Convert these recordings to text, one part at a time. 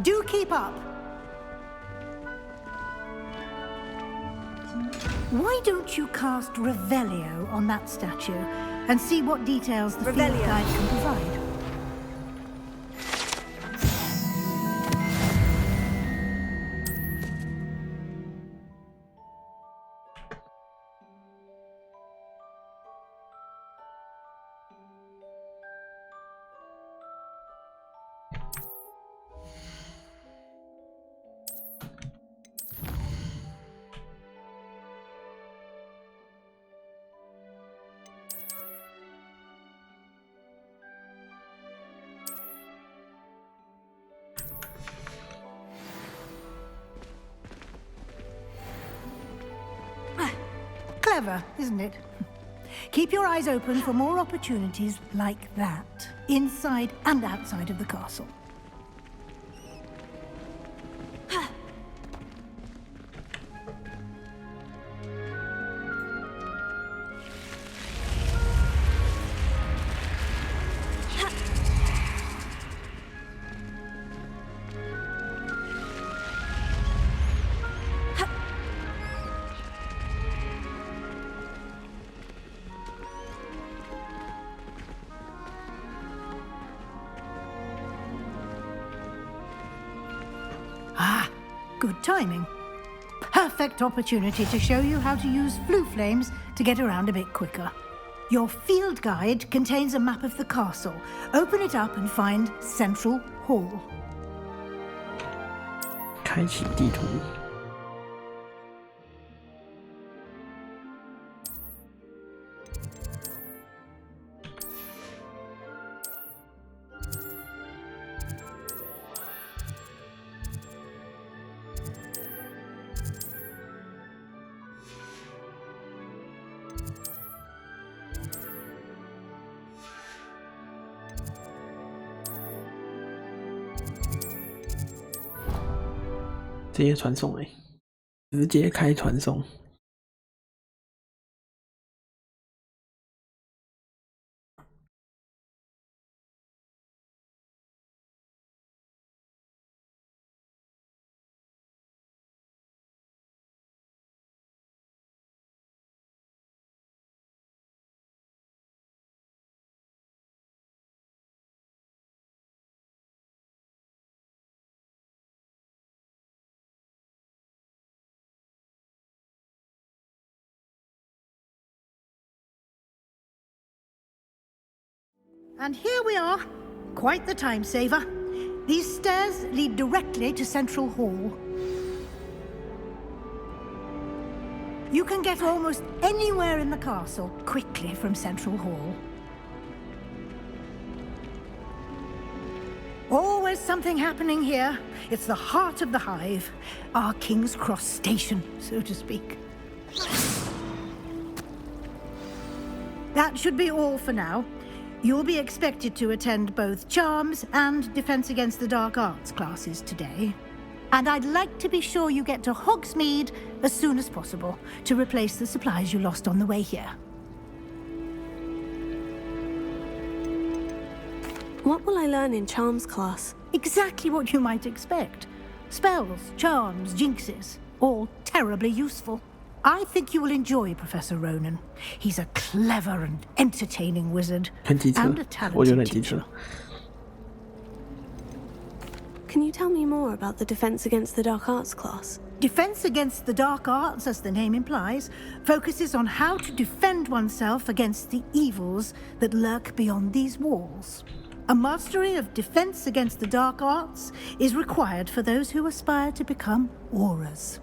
Do keep up. Why don't you cast Revelio on that statue and see what details the field guide can provide? Clever, isn't it? Keep your eyes open for more opportunities like that, inside and outside of the castle. Good timing. Perfect opportunity to show you how to use flue flames to get around a bit quicker. Your field guide contains a map of the castle. Open it up and find Central Hall. 开启地图。直接传送直接开传送。And here we are. Quite the time saver. These stairs lead directly to Central Hall. You can get almost anywhere in the castle quickly from Central Hall. Always something happening here. It's the heart of the hive. Our King's Cross station, so to speak. That should be all for now. You'll be expected to attend both Charms and Defense Against the Dark Arts classes today. And I'd like to be sure you get to Hogsmeade as soon as possible to replace the supplies you lost on the way here. What will I learn in Charms class? Exactly what you might expect. Spells, charms, jinxes, all terribly useful. I think you will enjoy Professor Ronan. He's a clever and entertaining wizard, and a talented teacher. Can you tell me more about the Defense Against the Dark Arts class? Defense Against the Dark Arts, as the name implies, focuses on how to defend oneself against the evils that lurk beyond these walls. A mastery of Defense Against the Dark Arts is required for those who aspire to become auras.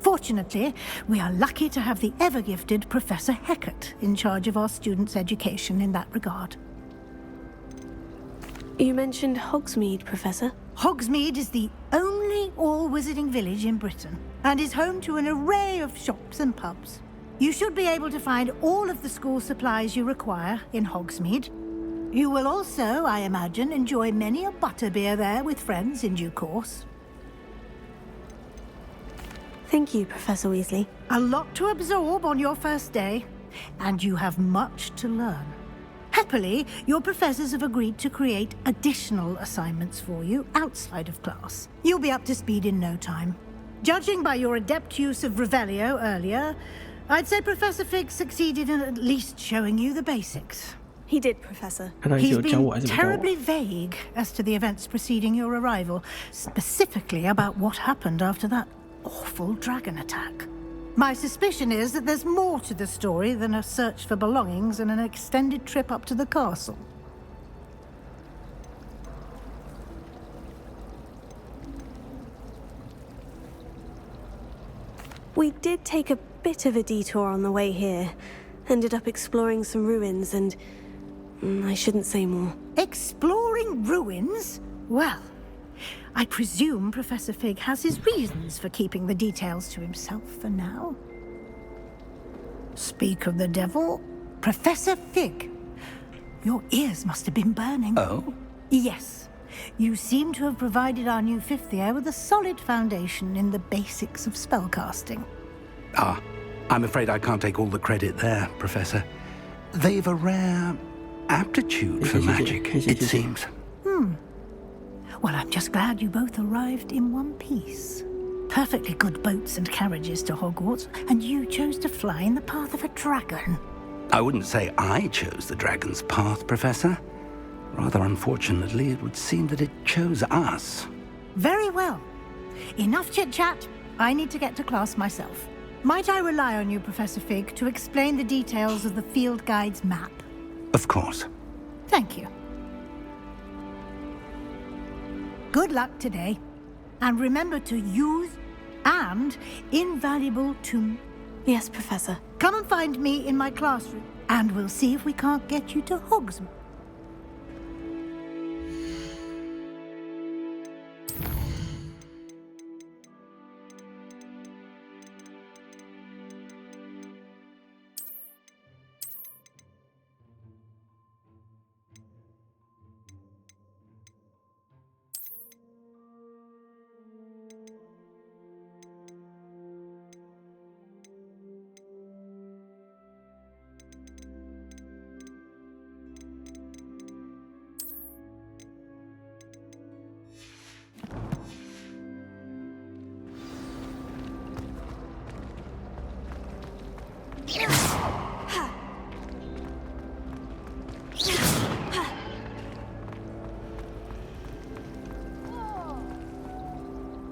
Fortunately, we are lucky to have the ever-gifted Professor Hecat in charge of our students' education in that regard. You mentioned Hogsmeade, Professor. Hogsmeade is the only all-wizarding village in Britain, and is home to an array of shops and pubs. You should be able to find all of the school supplies you require in Hogsmeade. You will also, I imagine, enjoy many a butterbeer there with friends in due course. Thank you, Professor Weasley. A lot to absorb on your first day, and you have much to learn. Happily, your professors have agreed to create additional assignments for you outside of class. You'll be up to speed in no time. Judging by your adept use of Revelio earlier, I'd say Professor Fig succeeded in at least showing you the basics. He did, Professor. He's been terribly vague as to the events preceding your arrival, specifically about what happened after that awful dragon attack. My suspicion is that there's more to the story than a search for belongings and an extended trip up to the castle. We did take a bit of a detour on the way here. Ended up exploring some ruins and... I shouldn't say more. Exploring ruins? Well, I presume Professor Fig has his reasons for keeping the details to himself for now. Speak of the devil, Professor Fig. Your ears must have been burning. Oh? Yes. You seem to have provided our new fifth year with a solid foundation in the basics of spellcasting. Ah, I'm afraid I can't take all the credit there, Professor. They've a rare aptitude for magic, it seems. Well, I'm just glad you both arrived in one piece. Perfectly good boats and carriages to Hogwarts, and you chose to fly in the path of a dragon. I wouldn't say I chose the dragon's path, Professor. Rather unfortunately, it would seem that it chose us. Very well. Enough chit-chat. I need to get to class myself. Might I rely on you, Professor Fig, to explain the details of the field guide's map? Of course. Thank you. Good luck today. And remember to use and invaluable to... Yes, Professor. Come and find me in my classroom, and we'll see if we can't get you to Hogsmeade.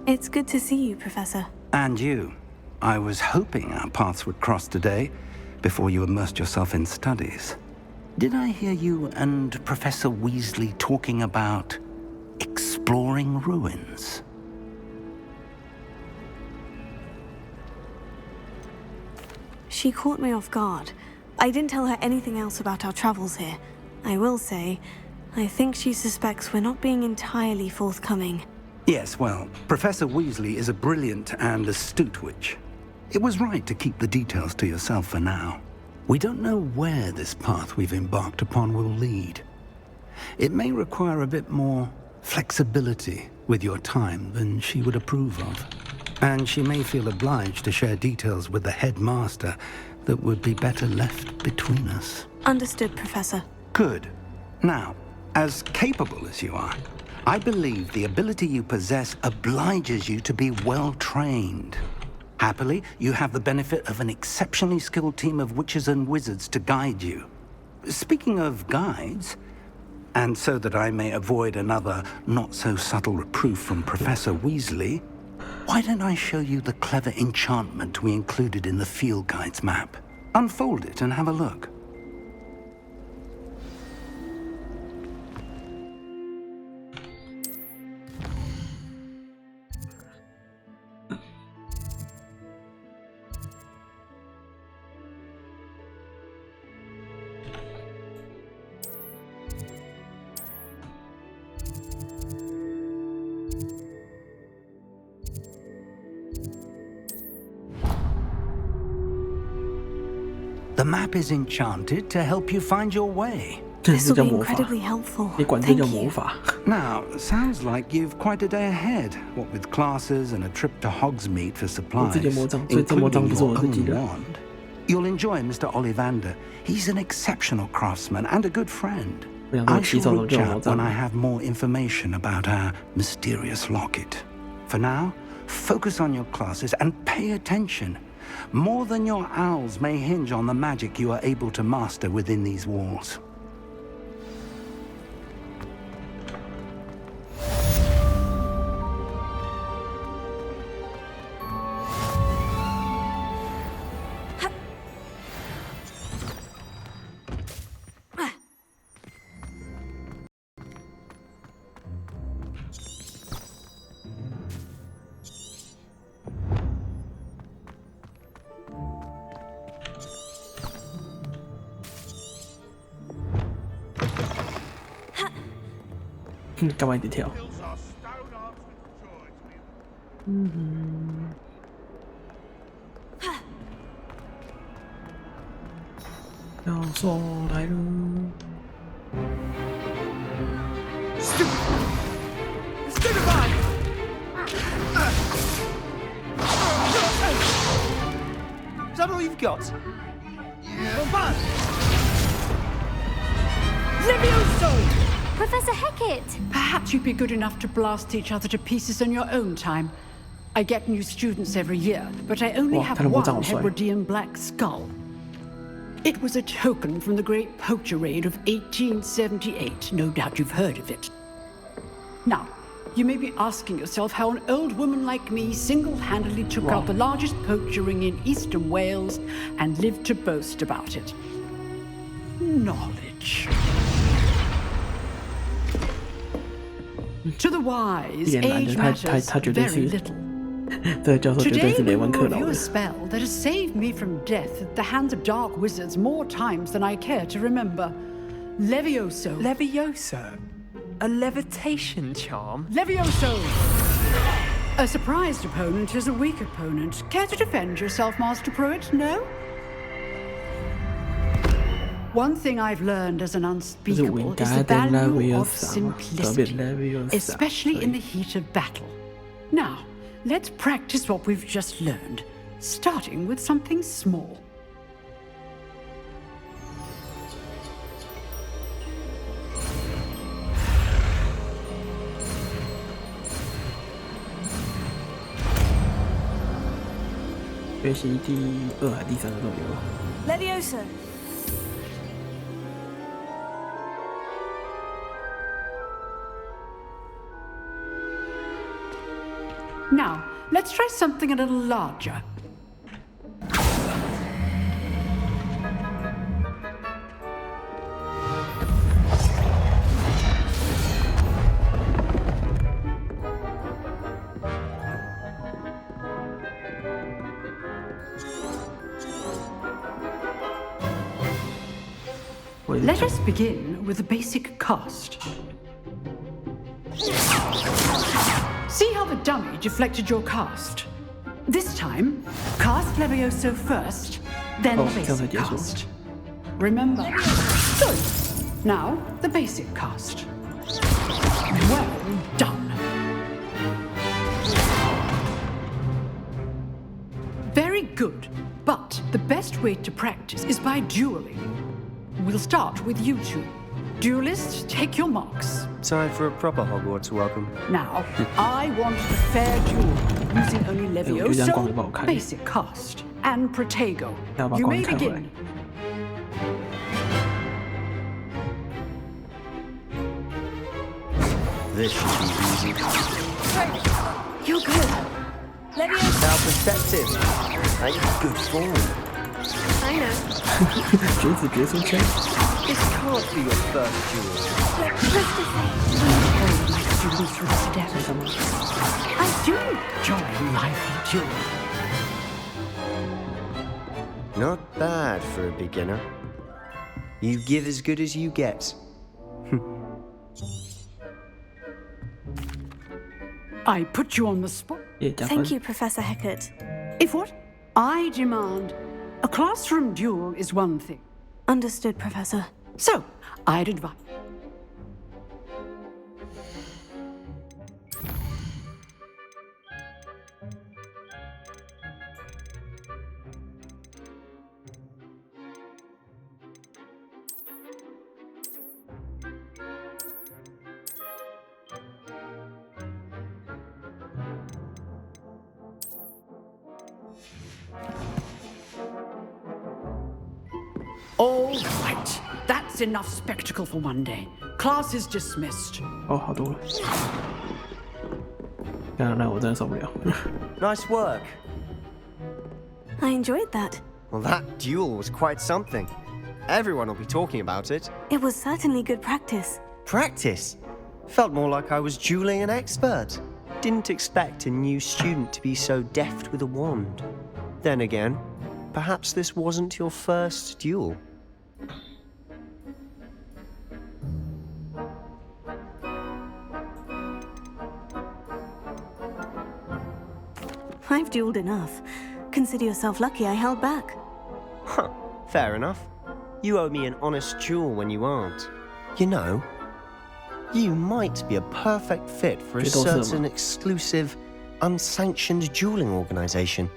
It's good to see you, Professor. And you. I was hoping our paths would cross today, before you immersed yourself in studies. Did I hear you and Professor Weasley talking about exploring ruins? She caught me off guard. I didn't tell her anything else about our travels here. I will say, I think she suspects we're not being entirely forthcoming. Yes, well, Professor Weasley is a brilliant and astute witch. It was right to keep the details to yourself for now. We don't know where this path we've embarked upon will lead. It may require a bit more flexibility with your time than she would approve of. And she may feel obliged to share details with the headmaster that would be better left between us. Understood, Professor. Good. Now, as capable as you are, I believe the ability you possess obliges you to be well-trained. Happily, you have the benefit of an exceptionally skilled team of witches and wizards to guide you. Speaking of guides, and so that I may avoid another not-so-subtle reproof from Professor Weasley, why don't I show you the clever enchantment we included in the field guide's map? Unfold it and have a look. The map is enchanted to help you find your way. This will be incredibly helpful. Thank you. Now, sounds like you've quite a day ahead, what with classes and a trip to Hogsmeade for supplies, including your own wand. You'll enjoy Mr. Ollivander. He's an exceptional craftsman and a good friend. 我想说 I 骑 shall 手怎么 reach 就有魔 out 杖 when I have more information about our mysterious locket. For now, focus on your classes and pay attention. More than your owls may hinge on the magic you are able to master within these walls. Hmm, 干嘛一直跳？要说来了。Stupefy! Is that all you've got? Yeah. Levioso! Professor Hecat! Perhaps you'd be good enough to blast each other to pieces in your own time. I get new students every year, but I only have one Hebridean black skull. It was a token from the Great Poacher Raid of 1878. No doubt you've heard of it. Now, you may be asking yourself how an old woman like me single-handedly took out the largest poacher ring in eastern Wales and lived to boast about it. Knowledge. To the wise, age matters very little. 这个教授绝对 Today 是 we 雷 will 文克劳 review 的 a。spell that has saved me from death at the hands of dark wizards more times than I care to remember. Levioso. Levioso? A levitation charm? Levioso! A surprised opponent is a weak opponent. Care to defend yourself, Master Pruitt? No? One thing I've learned as an unspeakable is the value of simplicity, especially in the heat of battle. Now, let's practice what we've just learned, starting with something small. Levioso. Now, let's try something a little larger. Let us begin with the basic cast. See how the dummy deflected your cast? This time, cast Levioso first, then the basic cast. Remember? Good. Now, the basic cast. Well done. Very good, but the best way to practice is by dueling. We'll start with you two. Duelists, take your marks. Time for a proper Hogwarts welcome. Now, I want a fair duel, using only Levioso, basic cast, and Protego. You may begin. This should be easy. You're good. Levioso. Now perspective. Like good form. I know. 橘子别出圈。 This can't be your first duel. I do enjoy lively duel. Not bad for a beginner. You give as good as you get. I put you on the spot. Thank you, Professor Hecat. If what I demand, a classroom duel is one thing. Understood, Professor. So, I'd advise. All right, that's enough spectacle for one day. Class is dismissed. 哦，好多了。那我真的受不了。Nice work. I enjoyed that. Well, that duel was quite something. Everyone will be talking about it. It was certainly good practice. Practice? Felt more like I was dueling an expert. Didn't expect a new student to be so deft with a wand. Then again, perhaps this wasn't your first duel. I've dueled enough. Consider yourself lucky I held back. Huh, fair enough. You owe me an honest duel when you aren't. You know, you might be a perfect fit for a certain exclusive, unsanctioned dueling organization.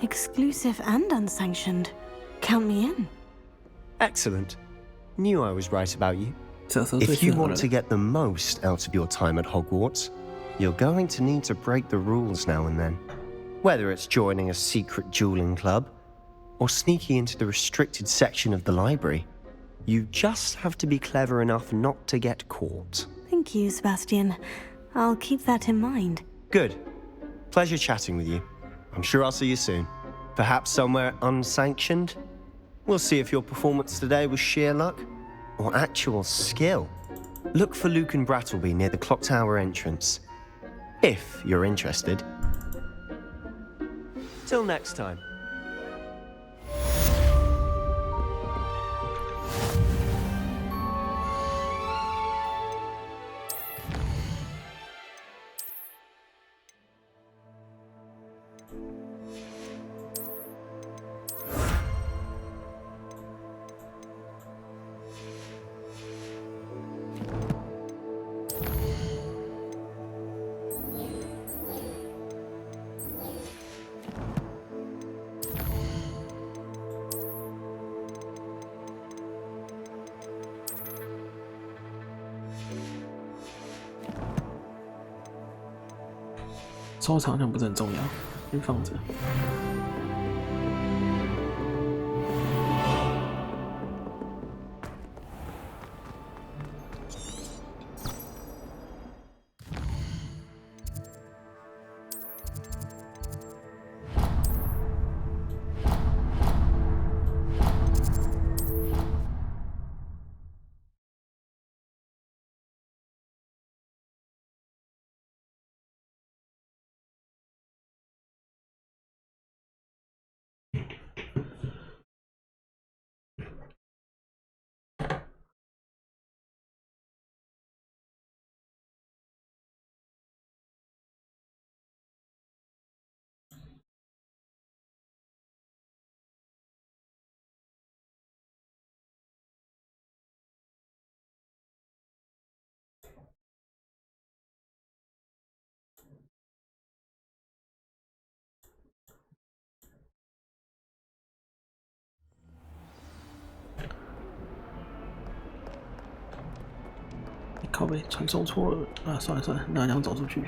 Exclusive and unsanctioned. Count me in. Excellent. Knew I was right about you. If you want to get the most out of your time at Hogwarts, you're going to need to break the rules now and then. Whether it's joining a secret dueling club, or sneaking into the restricted section of the library, you just have to be clever enough not to get caught. Thank you, Sebastian. I'll keep that in mind. Good. Pleasure chatting with you. I'm sure I'll see you soon. Perhaps somewhere unsanctioned? We'll see if your performance today was sheer luck or actual skill. Look for Luke and Brattleby near the clock tower entrance, if you're interested. Till next time. 收藏好像不是很重要，先放着。靠北，传送错了啊！算了算了，那这样走出去。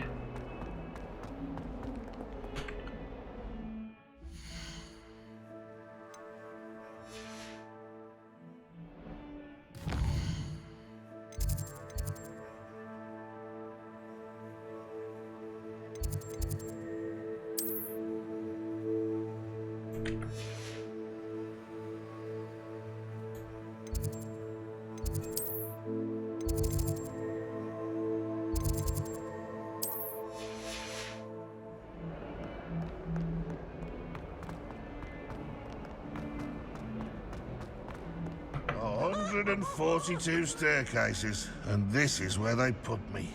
142 staircases, and this is where they put me.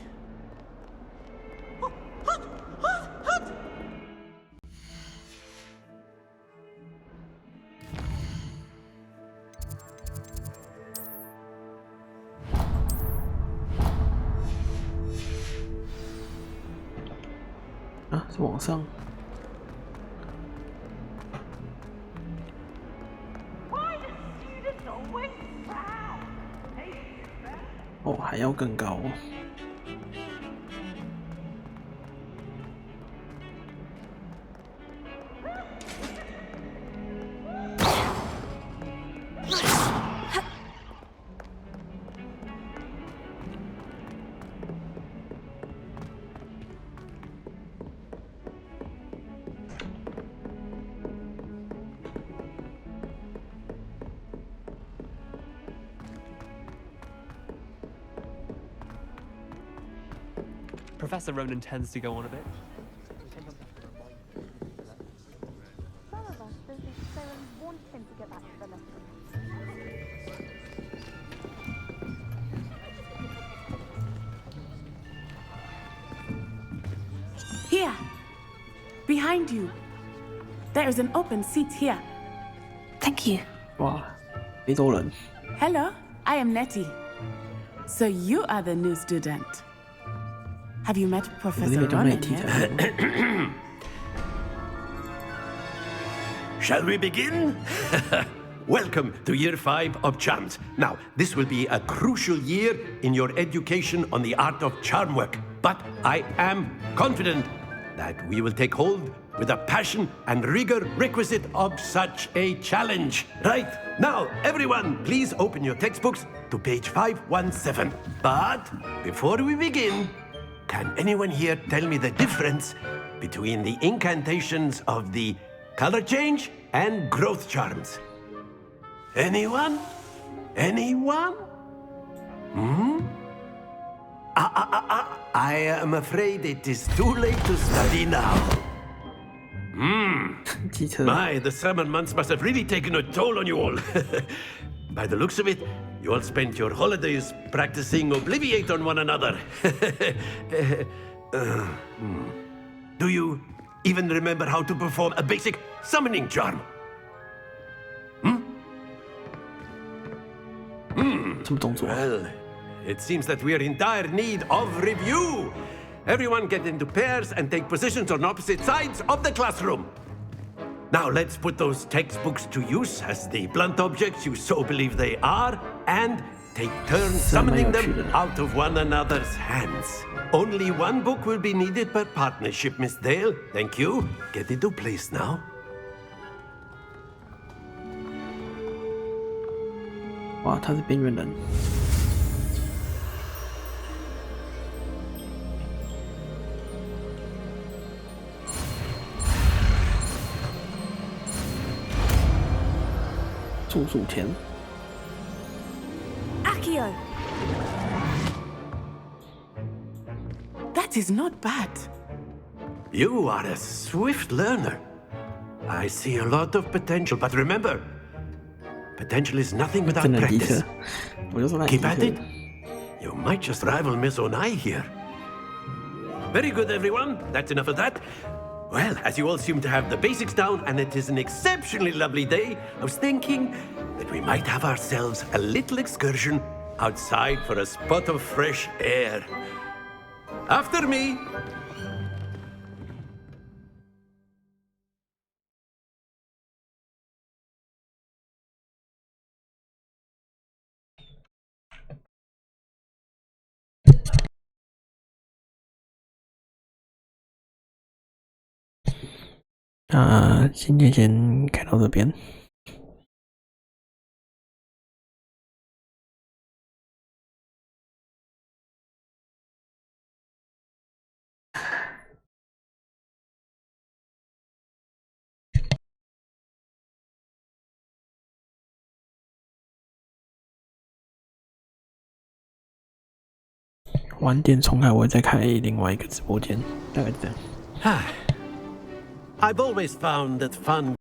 Ah, 是往上。哦，还要更高哦。Professor Ronan tends to go on a bit. Some of us don't think so and want him to get back to the lesson. Here! Behind you! There is an open seat here. Thank you. 哇，没多人。Hello, I am Letty. So you are the new student. Have you met Professor Ronan yet? Shall we begin? Welcome to Year 5 of Charms. Now, this will be a crucial year in your education on the art of charm work. But I am confident that we will take hold with the passion and rigor requisite of such a challenge. Right, now, everyone, please open your textbooks to page 517. But before we begin, can anyone here tell me the difference between the incantations of the color change and growth charms? Anyone? Anyone? I am afraid it is too late to study now. My, the summer months must have really taken a toll on you all. By the looks of it, you all spent your holidays practicing Obliviate on one another. Do you even remember how to perform a basic summoning charm? Well, it seems that we are in dire need of review. Everyone get into pairs and take positions on opposite sides of the classroom. Now let's put those textbooks to use as the blunt objects you so believe they are, and take turns summoning them out of one another's hands. Only one book will be needed per partnership, Miss Dale. Thank you. Get into place now. 哇，他是边缘人。处暑田。Accio! That is not bad. You are a swift learner. I see a lot of potential, but remember, potential is nothing without practice. Keep at it. You might just rival Miss Onai here. Very good, everyone. That's enough of that. Well, as you all seem to have the basics down, and it is an exceptionally lovely day, I was thinking that we might have ourselves a little excursion outside for a spot of fresh air. After me.今天先开到这边。晚点重开，我会再开另外一个直播间，大概这样。I've always found that fun